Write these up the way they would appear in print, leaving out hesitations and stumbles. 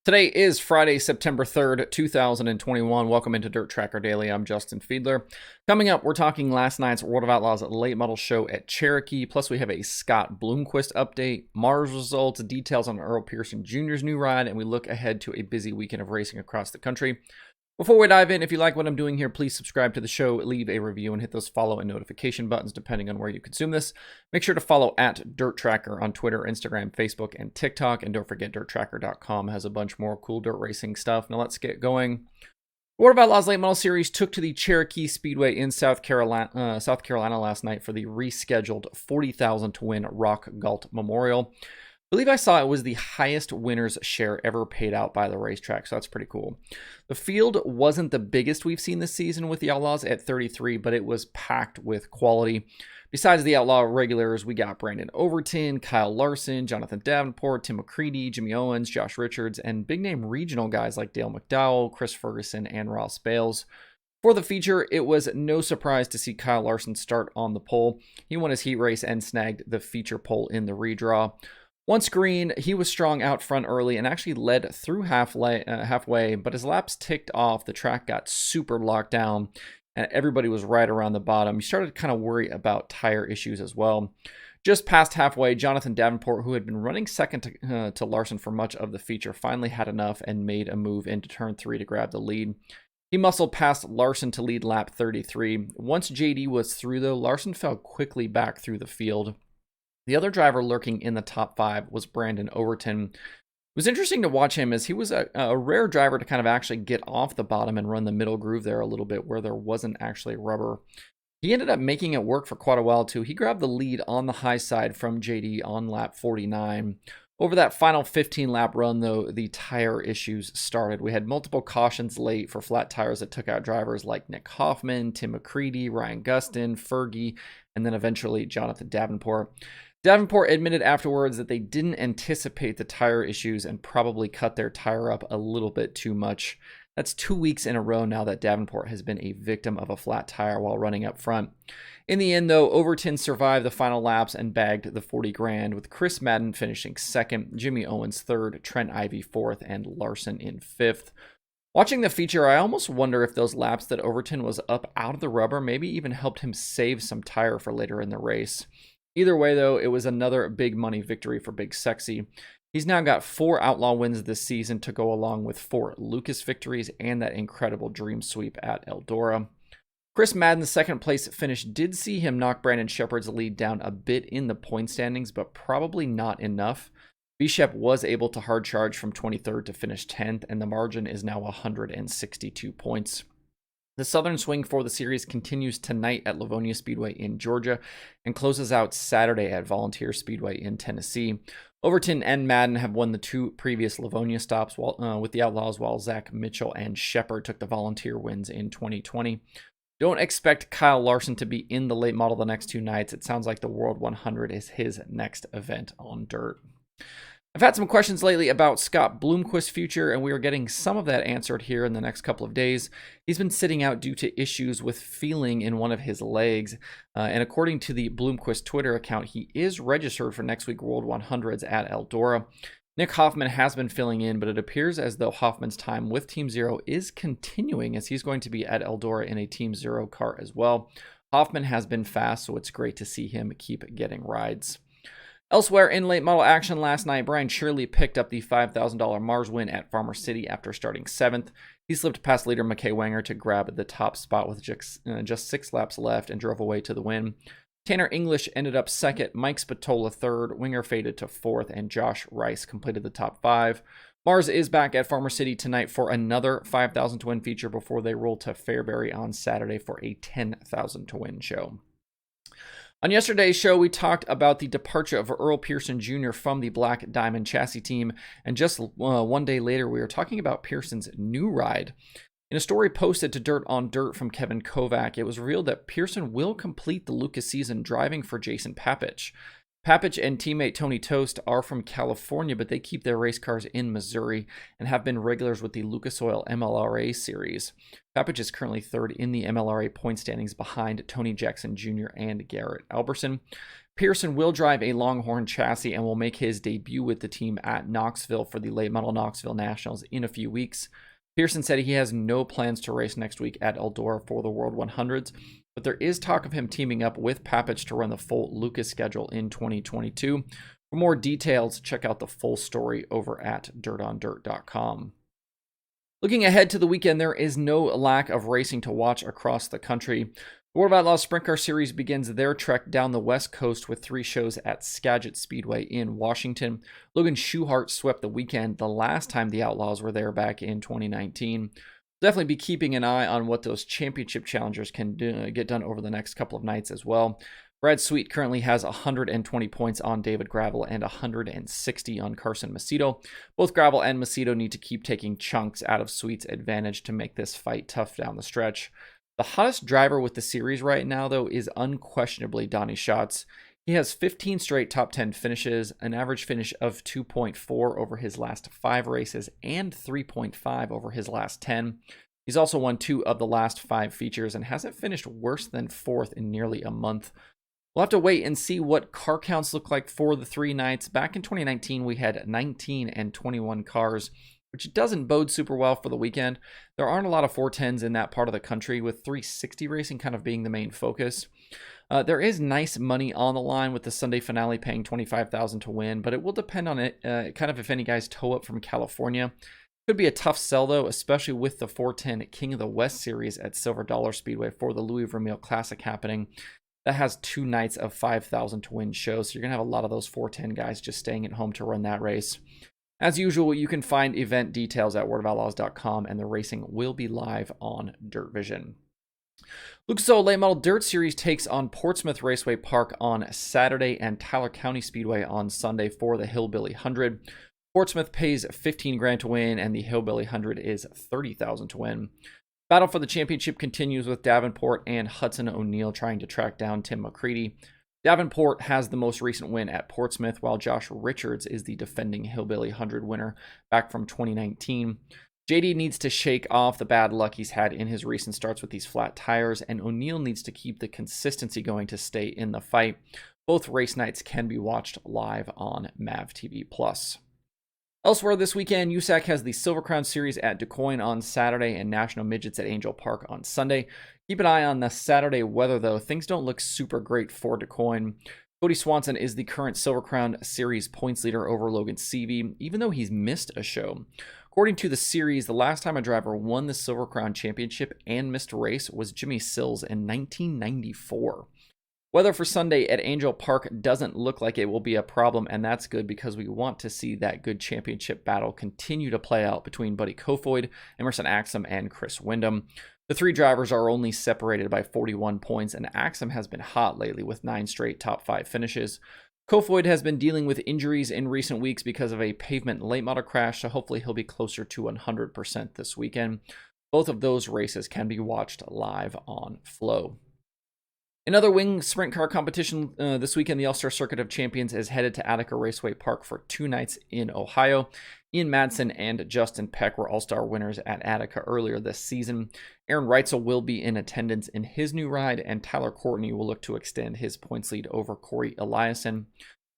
Today is Friday, September 3rd, 2021. Welcome into DIRTRACKR Daily. I'm Justin Fiedler. Coming up, we're talking last night's World of Outlaws late model show at Cherokee. Plus, we have a Scott Bloomquist update, Mars results, details on Earl Pearson Jr.'s new ride, and we look ahead to a busy weekend of racing across the country. Before we dive in, if you like what I'm doing here, please subscribe to the show, leave a review, and hit those follow and notification buttons depending on where you consume this. Make sure to follow at DIRTRACKR on Twitter, Instagram, Facebook, and TikTok. And don't forget, DIRTRACKR.com has a bunch more cool dirt racing stuff. Now let's get going. World of Outlaws Late Model Series took to the Cherokee Speedway in South Carolina last night for the rescheduled 40,000 to win Rock Galt Memorial. I believe I saw it was the highest winner's share ever paid out by the racetrack, so that's pretty cool. The field wasn't the biggest we've seen this season with the Outlaws at 33, but it was packed with quality. Besides the Outlaw regulars, we got Brandon Overton, Kyle Larson, Jonathan Davenport, Tim McCready, Jimmy Owens, Josh Richards, and big-name regional guys like Dale McDowell, Chris Ferguson, and Ross Bales. For the feature, it was no surprise to see Kyle Larson start on the pole. He won his heat race and snagged the feature pole in the redraw. Once green, he was strong out front early and actually led through halfway, but as laps ticked off, the track got super locked down and everybody was right around the bottom. You started to kind of worry about tire issues as well. Just past halfway, Jonathan Davenport, who had been running second to Larson for much of the feature, finally had enough and made a move into turn 3 to grab the lead. He muscled past Larson to lead lap 33. Once JD was through, though, Larson fell quickly back through the field. The other driver lurking in the top 5 was Brandon Overton. It was interesting to watch him as he was a rare driver to kind of actually get off the bottom and run the middle groove there a little bit where there wasn't actually rubber. He ended up making it work for quite a while too. He grabbed the lead on the high side from JD on lap 49. Over that final 15-lap run, though, the tire issues started. We had multiple cautions late for flat tires that took out drivers like Nick Hoffman, Tim McCready, Ryan Gustin, Fergie, and then eventually Jonathan Davenport. Davenport admitted afterwards that they didn't anticipate the tire issues and probably cut their tire up a little bit too much. That's 2 weeks in a row now that Davenport has been a victim of a flat tire while running up front. In the end, though, Overton survived the final laps and bagged the 40 grand, with Chris Madden finishing second, Jimmy Owens third, Trent Ivey fourth, and Larson in fifth. Watching the feature, I almost wonder if those laps that Overton was up out of the rubber maybe even helped him save some tire for later in the race. Either way, though, it was another big money victory for Big Sexy. He's now got 4 Outlaw wins this season to go along with 4 Lucas victories and that incredible dream sweep at Eldora. Chris Madden's second place finish did see him knock Brandon Shepard's lead down a bit in the point standings, but probably not enough. B-Shep was able to hard charge from 23rd to finish 10th, and the margin is now 162 points. The Southern Swing for the series continues tonight at Livonia Speedway in Georgia and closes out Saturday at Volunteer Speedway in Tennessee. Overton and Madden have won the 2 previous Livonia stops with the Outlaws, while Zach Mitchell and Shepard took the Volunteer wins in 2020. Don't expect Kyle Larson to be in the late model the next 2 nights. It sounds like the World 100 is his next event on dirt. I've had some questions lately about Scott Bloomquist's future, and we are getting some of that answered here in the next couple of days. He's been sitting out due to issues with feeling in one of his legs, and according to the Bloomquist Twitter account, he is registered for next week World 100s at Eldora. Nick Hoffman has been filling in, but it appears as though Hoffman's time with Team Zero is continuing, as he's going to be at Eldora in a Team Zero car as well. Hoffman has been fast, so it's great to see him keep getting rides. Elsewhere in late model action last night, Brian Shirley picked up the $5,000 Mars win at Farmer City after starting 7th. He slipped past leader McKay Wenger to grab the top spot with just 6 laps left and drove away to the win. Tanner English ended up second, Mike Spatola third, Wenger faded to 4th, and Josh Rice completed the top 5. Mars is back at Farmer City tonight for another 5,000 to win feature before they roll to Fairbury on Saturday for a 10,000 to win show. On yesterday's show, we talked about the departure of Earl Pearson Jr. from the Black Diamond chassis team, and just 1 day later, we were talking about Pearson's new ride. In a story posted to Dirt on Dirt from Kevin Kovac, it was revealed that Pearson will complete the Lucas season driving for Jason Papich. Papich and teammate Tony Toast are from California, but they keep their race cars in Missouri and have been regulars with the Lucas Oil MLRA series. Papich is currently 3rd in the MLRA point standings behind Tony Jackson Jr. and Garrett Alberson. Pearson will drive a Longhorn chassis and will make his debut with the team at Knoxville for the late model Knoxville Nationals in a few weeks. Pearson said he has no plans to race next week at Eldora for the World 100s, but there is talk of him teaming up with Papich to run the full Lucas schedule in 2022. For more details, check out the full story over at dirtondirt.com. Looking ahead to the weekend, there is no lack of racing to watch across the country. The World of Outlaws Sprint Car Series begins their trek down the West Coast with 3 shows at Skagit Speedway in Washington. Logan Schuchart swept the weekend the last time the Outlaws were there back in 2019. Definitely be keeping an eye on what those championship challengers can get done over the next couple of nights as well. Brad Sweet currently has 120 points on David Gravel and 160 on Carson Macedo. Both Gravel and Macedo need to keep taking chunks out of Sweet's advantage to make this fight tough down the stretch. The hottest driver with the series right now, though, is unquestionably Donny Schatz. He has 15 straight top 10 finishes, an average finish of 2.4 over his last 5 races, and 3.5 over his last 10. He's also won 2 of the last 5 features and hasn't finished worse than 4th in nearly a month. We'll have to wait and see what car counts look like for the 3 nights. Back in 2019, we had 19 and 21 cars, which doesn't bode super well for the weekend. There aren't a lot of 410s in that part of the country, with 360 racing kind of being the main focus. There is nice money on the line with the Sunday finale paying $25,000 to win, but it will depend on it, kind of if any guys tow up from California. Could be a tough sell, though, especially with the 410 King of the West Series at Silver Dollar Speedway for the Louis Vermeil Classic happening. That has 2 nights of $5,000 to win shows, so you're going to have a lot of those 410 guys just staying at home to run that race. As usual, you can find event details at worldofoutlaws.com, and the racing will be live on Dirt Vision. Lucas Oil Late Model Dirt Series takes on Portsmouth Raceway Park on Saturday and Tyler County Speedway on Sunday for the Hillbilly 100. Portsmouth pays $15,000 to win, and the Hillbilly 100 is $30,000 to win. Battle for the championship continues with Davenport and Hudson O'Neill trying to track down Tim McCready. Davenport has the most recent win at Portsmouth, while Josh Richards is the defending Hillbilly 100 winner back from 2019. JD needs to shake off the bad luck he's had in his recent starts with these flat tires, and O'Neill needs to keep the consistency going to stay in the fight. Both race nights can be watched live on MAV TV+. Elsewhere this weekend, USAC has the Silver Crown Series at DuQuoin on Saturday and National Midgets at Angel Park on Sunday. Keep an eye on the Saturday weather, though. Things don't look super great for DuQuoin. Cody Swanson is the current Silver Crown Series points leader over Logan Seavey, even though he's missed a show. According to the series, the last time a driver won the Silver Crown Championship and missed a race was Jimmy Sills in 1994. Weather for Sunday at Angel Park doesn't look like it will be a problem, and that's good because we want to see that good championship battle continue to play out between Buddy Kofoid, Emerson Axsom, and Chris Windham. The 3 drivers are only separated by 41 points, and Axsom has been hot lately with 9 straight top 5 finishes. Kofoid has been dealing with injuries in recent weeks because of a pavement late model crash, so hopefully he'll be closer to 100% this weekend. Both of those races can be watched live on Flow. Another wing sprint car competition this weekend, the All-Star Circuit of Champions is headed to Attica Raceway Park for 2 nights in Ohio. Ian Madsen and Justin Peck were All-Star winners at Attica earlier this season. Aaron Reitzel will be in attendance in his new ride, and Tyler Courtney will look to extend his points lead over Corey Eliason.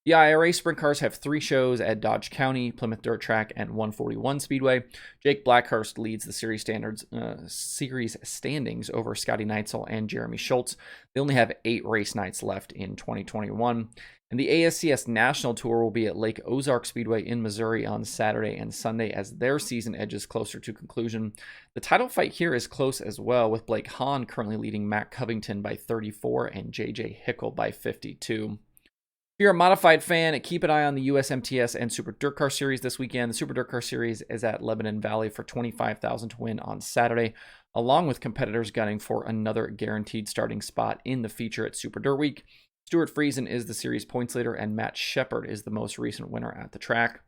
The IRA sprint cars have 3 shows at Dodge County, Plymouth Dirt Track, and 141 Speedway. Jake Blackhurst leads the series standings over Scotty Neitzel and Jeremy Schultz. They only have 8 race nights left in 2021. And the ASCS National Tour will be at Lake Ozark Speedway in Missouri on Saturday and Sunday as their season edges closer to conclusion. The title fight here is close as well, with Blake Hahn currently leading Matt Covington by 34 and JJ Hickel by 52. If you're a modified fan, keep an eye on the USMTS and Super Dirt Car Series this weekend. The Super Dirt Car Series is at Lebanon Valley for $25,000 to win on Saturday, along with competitors gunning for another guaranteed starting spot in the feature at Super Dirt Week. Stuart Friesen is the series points leader, and Matt Shepard is the most recent winner at the track.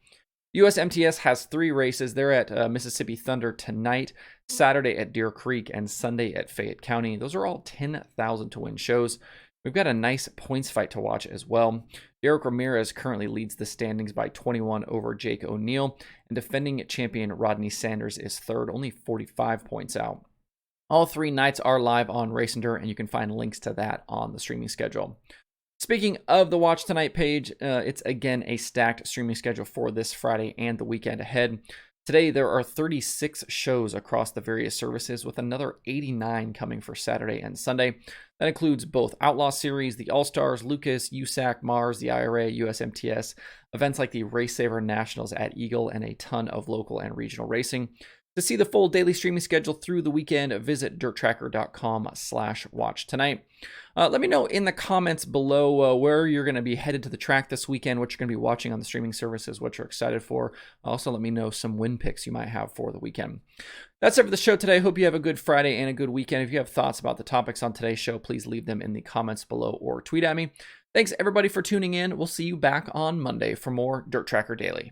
USMTS has 3 races. They're at Mississippi Thunder tonight, Saturday at Deer Creek, and Sunday at Fayette County. Those are all $10,000 to win shows. We've got a nice points fight to watch as well. Derek Ramirez currently leads the standings by 21 over Jake O'Neill, and defending champion Rodney Sanders is third, only 45 points out. All 3 nights are live on Race and Dirt, and you can find links to that on the streaming schedule. Speaking of the Watch Tonight page, it's again a stacked streaming schedule for this Friday and the weekend ahead. Today, there are 36 shows across the various services, with another 89 coming for Saturday and Sunday. That includes both Outlaw Series, the All-Stars, Lucas, USAC, Mars, the IRA, USMTS, events like the Race Saver Nationals at Eagle, and a ton of local and regional racing. To see the full daily streaming schedule through the weekend, visit DIRTRACKR.com/watchtonight. Let me know in the comments below where you're going to be headed to the track this weekend, what you're going to be watching on the streaming services, what you're excited for. Also, let me know some win picks you might have for the weekend. That's it for the show today. Hope you have a good Friday and a good weekend. If you have thoughts about the topics on today's show, please leave them in the comments below or tweet at me. Thanks, everybody, for tuning in. We'll see you back on Monday for more Dirt Tracker Daily.